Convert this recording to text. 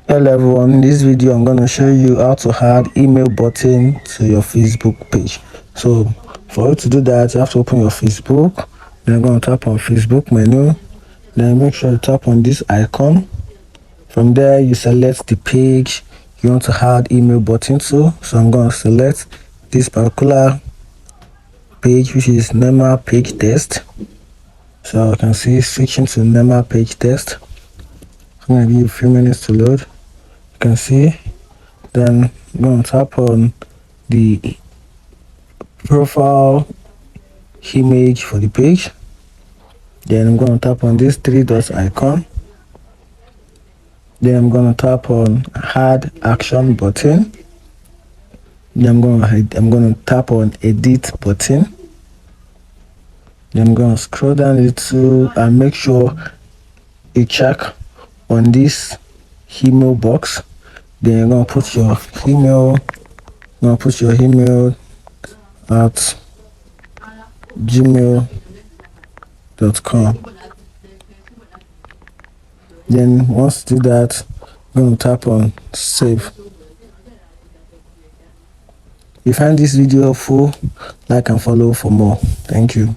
Hello everyone, in this video I'm going to show you how to add email button to your Facebook page. So for you to do that, you have to open your Facebook, then I'm going to tap on Facebook menu, then make sure you tap on this icon. From there you select the page you want to add email button to. So I'm going to select this particular page, which is normal page test. So I can see switching to normal page test. I'm going to give you a few minutes to load. You can see, then I'm going to tap on the profile image for the page. Then I'm going to tap on this three dots icon. Then I'm going to tap on add action button. Then I'm going to tap on edit button. Then I'm going to scroll down a little and make sure you check on this email box. Then you're going to put your email. You're going to put your email at gmail.com. Then once you do that, I'm going to tap on save. If you find this video helpful, like and follow for more. Thank you.